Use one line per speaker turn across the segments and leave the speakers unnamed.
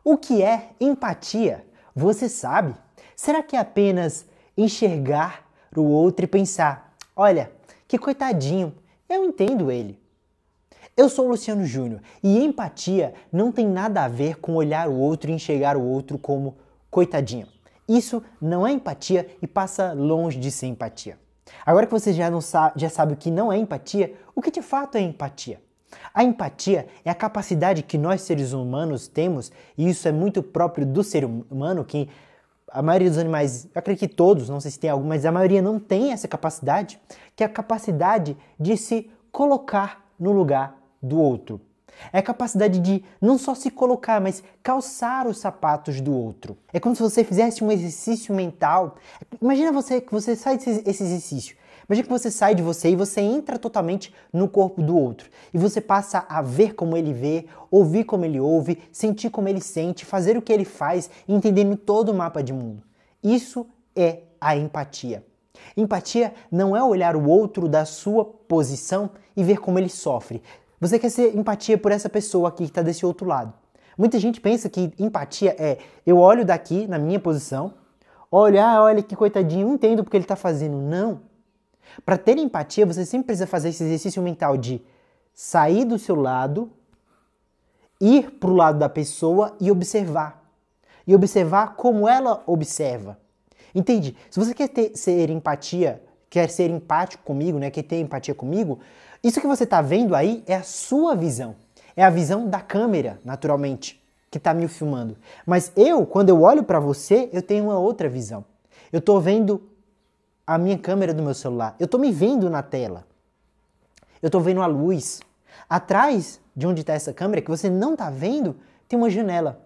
O que é empatia? Você sabe? Será que é apenas enxergar o outro e pensar, olha, que coitadinho, eu entendo ele. Eu sou o Luciano Júnior e empatia não tem nada a ver com olhar o outro e enxergar o outro como coitadinho. Isso não é empatia e passa longe de ser empatia. Agora que você já sabe o que não é empatia, o que de fato é empatia? A empatia é a capacidade que nós seres humanos temos, e isso é muito próprio do ser humano, que a maioria dos animais, eu acredito que todos, não sei se tem algum, mas a maioria não tem essa capacidade, que é a capacidade de se colocar no lugar do outro. É a capacidade de não só se colocar, mas calçar os sapatos do outro. É como se você fizesse um exercício mental. Imagina que você sai desse exercício. Imagina que você sai de você e você entra totalmente no corpo do outro. E você passa a ver como ele vê, ouvir como ele ouve, sentir como ele sente, fazer o que ele faz, entendendo todo o mapa de mundo. Isso é a empatia. Empatia não é olhar o outro da sua posição e ver como ele sofre. Você quer ser empatia por essa pessoa aqui que está desse outro lado. Muita gente pensa que empatia é eu olho daqui, na minha posição, olha que coitadinho, eu entendo porque ele está fazendo. Não. Para ter empatia, você sempre precisa fazer esse exercício mental de sair do seu lado, ir para o lado da pessoa e observar. E observar como ela observa. Entende? Se você quer ser empatia, quer ser empático comigo, né? Quer ter empatia comigo, isso que você está vendo aí é a sua visão. É a visão da câmera, naturalmente, que está me filmando. Mas quando eu olho para você, eu tenho uma outra visão. Eu estou vendo a minha câmera do meu celular. Eu estou me vendo na tela. Eu estou vendo a luz. Atrás de onde está essa câmera, que você não está vendo, tem uma janela.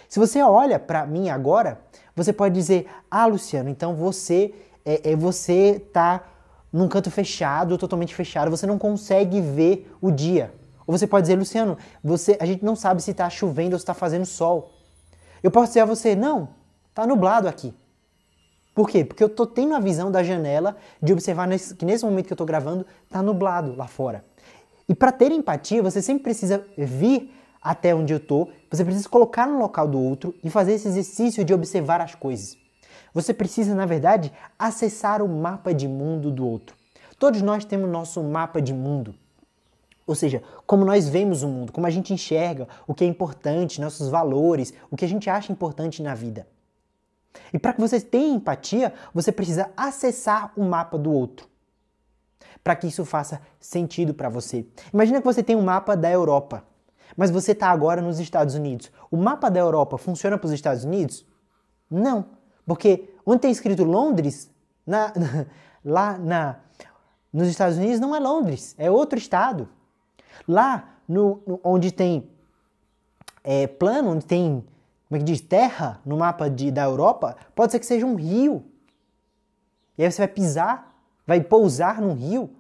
Se você olha para mim agora, você pode dizer, Luciano, então você está num canto fechado, totalmente fechado, você não consegue ver o dia. Ou você pode dizer, Luciano, a gente não sabe se está chovendo ou se está fazendo sol. Eu posso dizer a você, não, está nublado aqui. Por quê? Porque eu estou tendo a visão da janela de observar que nesse momento que eu estou gravando, está nublado lá fora. E para ter empatia, você sempre precisa vir até onde eu estou, você precisa colocar no local do outro e fazer esse exercício de observar as coisas. Você precisa, na verdade, acessar o mapa de mundo do outro. Todos nós temos nosso mapa de mundo. Ou seja, como nós vemos o mundo, como a gente enxerga o que é importante, nossos valores, o que a gente acha importante na vida. E para que você tenha empatia, você precisa acessar o mapa do outro. Para que isso faça sentido para você. Imagina que você tem um mapa da Europa, mas você está agora nos Estados Unidos. O mapa da Europa funciona para os Estados Unidos? Não. Porque onde tem escrito Londres, nos Estados Unidos não é Londres, é outro estado. Lá onde tem plano, onde tem, como é que diz, terra no mapa da Europa, pode ser que seja um rio. E aí você vai pousar num rio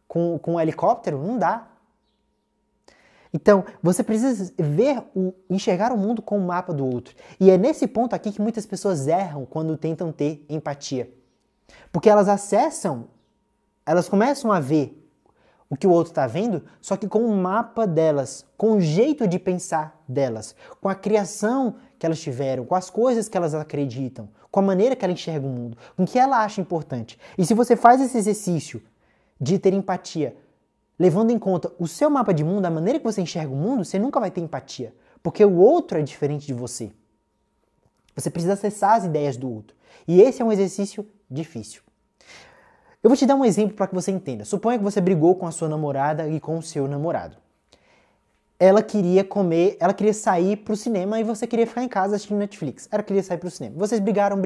com um helicóptero? Não dá. Então, você precisa enxergar o mundo com o mapa do outro. E é nesse ponto aqui que muitas pessoas erram quando tentam ter empatia. Porque elas começam a ver o que o outro está vendo, só que com o mapa delas, com o jeito de pensar delas, com a criação que elas tiveram, com as coisas que elas acreditam, com a maneira que ela enxerga o mundo, com o que ela acha importante. E se você faz esse exercício de ter empatia, levando em conta o seu mapa de mundo, a maneira que você enxerga o mundo, você nunca vai ter empatia, porque o outro é diferente de você. Você precisa acessar as ideias do outro. E esse é um exercício difícil. Eu vou te dar um exemplo para que você entenda. Suponha que você brigou com a sua namorada e com o seu namorado. Ela queria sair pro cinema e você queria ficar em casa assistindo Netflix. Ela queria sair pro cinema. Vocês brigaram.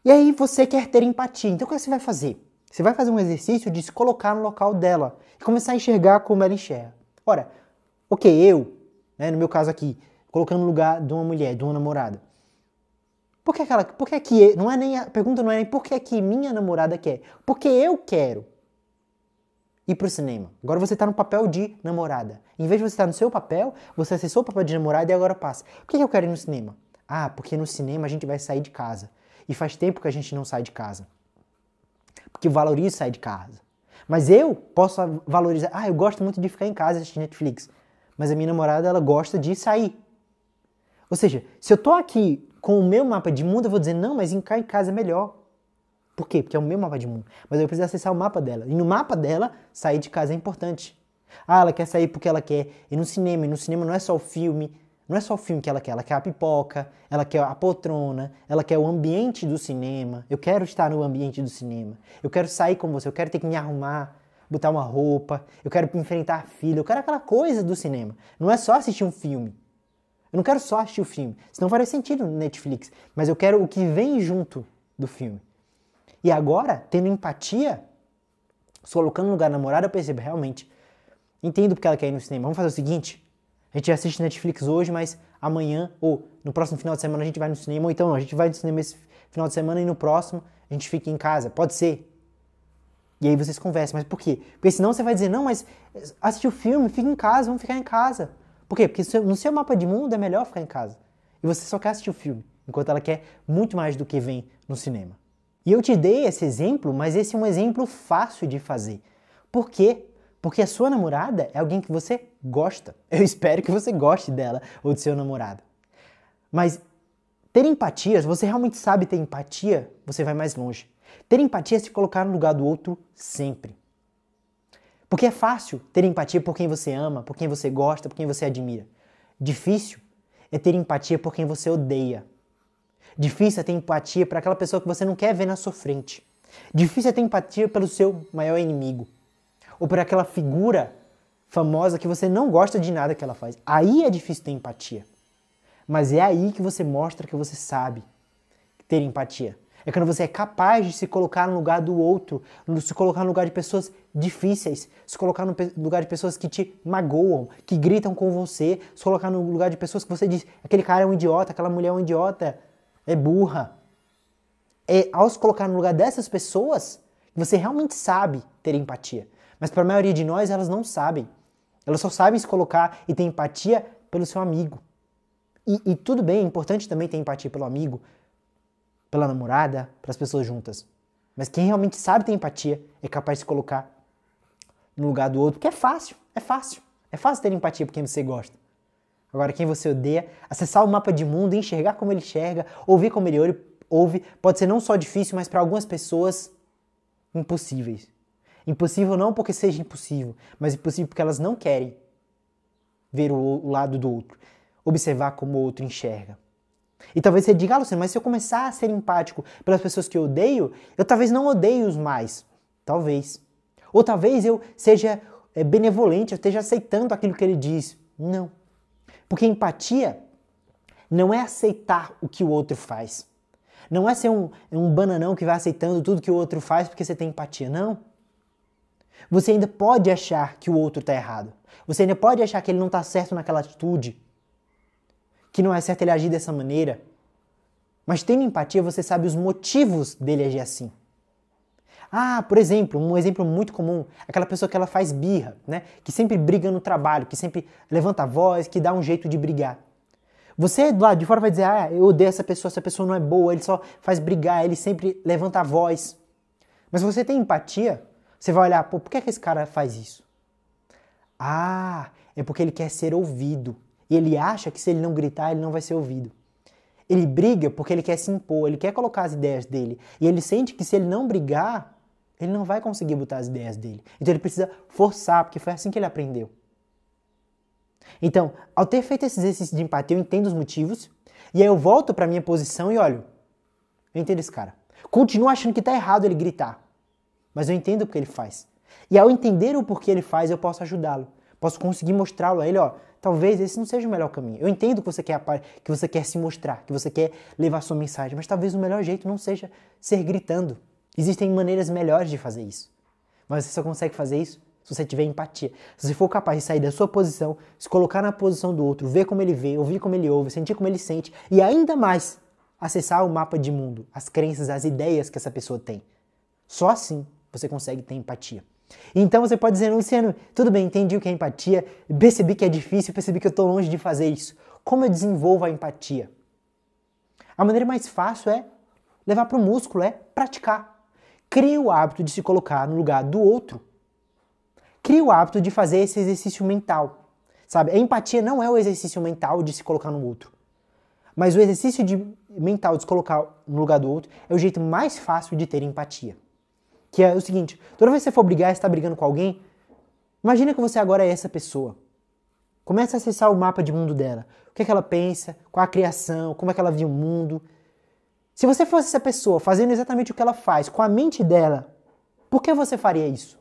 E aí você quer ter empatia. Então o que você vai fazer? Você vai fazer um exercício de se colocar no local dela e começar a enxergar como ela enxerga. Ora, no meu caso aqui, colocando no lugar de uma mulher, de uma namorada. A pergunta não é nem por que minha namorada quer. Porque eu quero ir pro cinema. Agora você está no papel de namorada. Em vez de você estar no seu papel, você acessou o papel de namorada e agora passa. Por que eu quero ir no cinema? Porque no cinema a gente vai sair de casa. E faz tempo que a gente não sai de casa. Porque eu valorizo sair de casa. Mas eu posso valorizar. Eu gosto muito de ficar em casa assistindo Netflix. Mas a minha namorada, ela gosta de sair. Ou seja, se eu tô aqui com o meu mapa de mundo, eu vou dizer, não, mas ficar em casa é melhor. Por quê? Porque é o meu mapa de mundo. Mas eu preciso acessar o mapa dela. E no mapa dela, sair de casa é importante. Ah, ela quer sair porque ela quer ir no cinema. E no cinema não é só o filme. Não é só o filme que ela quer a pipoca, ela quer a poltrona, ela quer o ambiente do cinema. Eu quero estar no ambiente do cinema. Eu quero sair com você, eu quero ter que me arrumar, botar uma roupa, eu quero enfrentar a fila, eu quero aquela coisa do cinema. Não é só assistir um filme. Eu não quero só assistir o filme, senão faria sentido no Netflix. Mas eu quero o que vem junto do filme. E agora, tendo empatia, se colocando no lugar da namorada, eu percebo realmente. Entendo porque ela quer ir no cinema. Vamos fazer o seguinte. A gente assiste Netflix hoje, mas amanhã ou no próximo final de semana a gente vai no cinema. Ou então não, a gente vai no cinema esse final de semana e no próximo a gente fica em casa. Pode ser. E aí vocês conversam. Mas por quê? Porque senão você vai dizer, não, mas assistir o filme, fica em casa, vamos ficar em casa. Por quê? Porque no seu mapa de mundo é melhor ficar em casa. E você só quer assistir o filme, enquanto ela quer muito mais do que vem no cinema. E eu te dei esse exemplo, mas esse é um exemplo fácil de fazer. Por quê? Porque a sua namorada é alguém que você gosta. Eu espero que você goste dela ou do seu namorado. Mas ter empatia, se você realmente sabe ter empatia, você vai mais longe. Ter empatia é se colocar no lugar do outro sempre. Porque é fácil ter empatia por quem você ama, por quem você gosta, por quem você admira. Difícil é ter empatia por quem você odeia. Difícil é ter empatia para aquela pessoa que você não quer ver na sua frente. Difícil é ter empatia pelo seu maior inimigo. Ou por aquela figura famosa que você não gosta de nada que ela faz. Aí é difícil ter empatia. Mas é aí que você mostra que você sabe ter empatia. É quando você é capaz de se colocar no lugar do outro, se colocar no lugar de pessoas difíceis, se colocar no lugar de pessoas que te magoam, que gritam com você, se colocar no lugar de pessoas que você diz, aquele cara é um idiota, aquela mulher é um idiota, é burra. É ao se colocar no lugar dessas pessoas que você realmente sabe ter empatia. Mas para a maioria de nós, elas não sabem. Elas só sabem se colocar e ter empatia pelo seu amigo. E tudo bem, é importante também ter empatia pelo amigo, pela namorada, pelas pessoas juntas. Mas quem realmente sabe ter empatia é capaz de se colocar no lugar do outro, porque é fácil, é fácil. É fácil ter empatia por quem você gosta. Agora, quem você odeia, acessar o mapa de mundo, enxergar como ele enxerga, ouvir como ele ouve, pode ser não só difícil, mas para algumas pessoas, impossíveis. Impossível não porque seja impossível, mas impossível porque elas não querem ver o lado do outro, observar como o outro enxerga. E talvez você diga, Luciano, mas se eu começar a ser empático pelas pessoas que eu odeio, eu talvez não odeie-os mais. Talvez. Ou talvez eu seja benevolente, eu esteja aceitando aquilo que ele diz. Não. Porque empatia não é aceitar o que o outro faz. Não é ser um bananão que vai aceitando tudo que o outro faz porque você tem empatia. Não. Você ainda pode achar que o outro está errado. Você ainda pode achar que ele não está certo naquela atitude. Que não é certo ele agir dessa maneira. Mas tendo empatia, você sabe os motivos dele agir assim. Ah, por exemplo, um exemplo muito comum, aquela pessoa que ela faz birra, né? Que sempre briga no trabalho, que sempre levanta a voz, que dá um jeito de brigar. Você do lado de fora vai dizer, ah, eu odeio essa pessoa não é boa, ele só faz brigar, ele sempre levanta a voz. Mas se você tem empatia, você vai olhar, pô, por que esse cara faz isso? Ah, é porque ele quer ser ouvido. E ele acha que se ele não gritar, ele não vai ser ouvido. Ele briga porque ele quer se impor, ele quer colocar as ideias dele. E ele sente que se ele não brigar, ele não vai conseguir botar as ideias dele. Então ele precisa forçar, porque foi assim que ele aprendeu. Então, ao ter feito esse exercício de empatia, eu entendo os motivos, e aí eu volto para minha posição e olho, eu entendo esse cara. Continuo achando que está errado ele gritar, mas eu entendo o que ele faz. E ao entender o porquê ele faz, eu posso ajudá-lo. Posso conseguir mostrá-lo a ele, ó, talvez esse não seja o melhor caminho. Eu entendo que você quer se mostrar, que você quer levar sua mensagem, mas talvez o melhor jeito não seja ser gritando. Existem maneiras melhores de fazer isso. Mas você só consegue fazer isso se você tiver empatia. Se você for capaz de sair da sua posição, se colocar na posição do outro, ver como ele vê, ouvir como ele ouve, sentir como ele sente e ainda mais acessar o mapa de mundo, as crenças, as ideias que essa pessoa tem. Só assim você consegue ter empatia. Então você pode dizer, Luciano, tudo bem, entendi o que é empatia, percebi que é difícil, percebi que eu estou longe de fazer isso. Como eu desenvolvo a empatia? A maneira mais fácil é levar para o músculo, é praticar. Crie o hábito de se colocar no lugar do outro. Crie o hábito de fazer esse exercício mental. Sabe? A empatia não é o exercício mental de se colocar no outro. Mas o exercício mental de se colocar no lugar do outro é o jeito mais fácil de ter empatia. Que é o seguinte, toda vez que você for brigar e está brigando com alguém, imagina que você agora é essa pessoa. Comece a acessar o mapa de mundo dela. O que é que ela pensa, qual a criação, como é que ela viu o mundo. Se você fosse essa pessoa fazendo exatamente o que ela faz com a mente dela, por que você faria isso?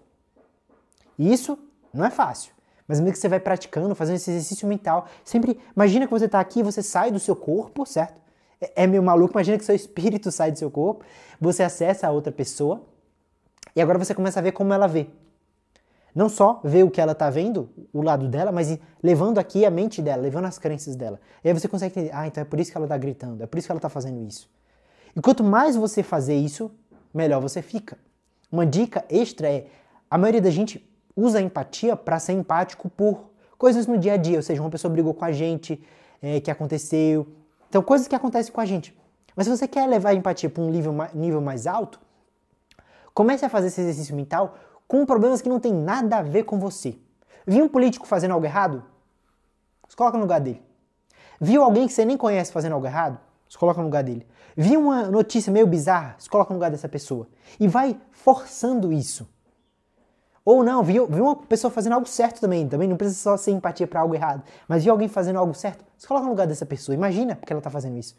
Isso não é fácil. Mas mesmo que você vai praticando, fazendo esse exercício mental, sempre imagina que você está aqui, você sai do seu corpo, certo? É meio maluco, imagina que seu espírito sai do seu corpo, você acessa a outra pessoa e agora você começa a ver como ela vê. Não só ver o que ela está vendo, o lado dela, mas levando aqui a mente dela, levando as crenças dela. E aí você consegue entender, então é por isso que ela está gritando, é por isso que ela está fazendo isso. E quanto mais você fazer isso, melhor você fica. Uma dica extra é, a maioria da gente usa a empatia para ser empático por coisas no dia a dia, ou seja, uma pessoa brigou com a gente, que aconteceu, então coisas que acontecem com a gente. Mas se você quer levar a empatia para um nível mais alto, comece a fazer esse exercício mental com problemas que não tem nada a ver com você. Viu um político fazendo algo errado? Se coloca no lugar dele. Viu alguém que você nem conhece fazendo algo errado? Se coloca no lugar dele. Viu uma notícia meio bizarra? Se coloca no lugar dessa pessoa. E vai forçando isso. Ou não, viu uma pessoa fazendo algo certo também não precisa só ser empatia para algo errado, mas viu alguém fazendo algo certo, se coloca no lugar dessa pessoa, imagina porque ela está fazendo isso.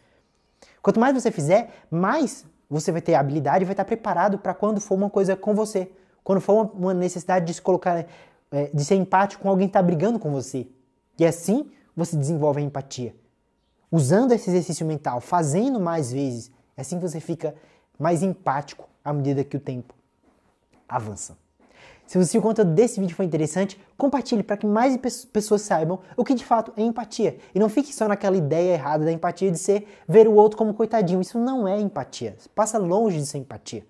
Quanto mais você fizer, mais você vai ter habilidade e vai estar preparado para quando for uma coisa com você, quando for uma necessidade de se colocar, de ser empático com alguém que está brigando com você. E assim você desenvolve a empatia. Usando esse exercício mental, fazendo mais vezes, é assim que você fica mais empático à medida que o tempo avança. Se o conteúdo desse vídeo foi interessante, compartilhe para que mais pessoas saibam o que de fato é empatia. E não fique só naquela ideia errada da empatia de ver o outro como coitadinho. Isso não é empatia. Passa longe de ser empatia.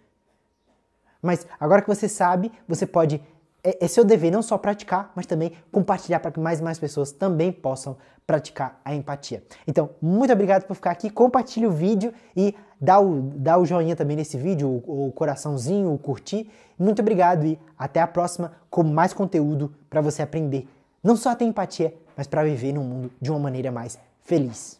Mas agora que você sabe, você pode... É seu dever não só praticar, mas também compartilhar para que mais e mais pessoas também possam praticar a empatia. Então, muito obrigado por ficar aqui. Compartilhe o vídeo e dá o joinha também nesse vídeo, o coraçãozinho, o curtir. Muito obrigado e até a próxima com mais conteúdo para você aprender não só a ter empatia, mas para viver num mundo de uma maneira mais feliz.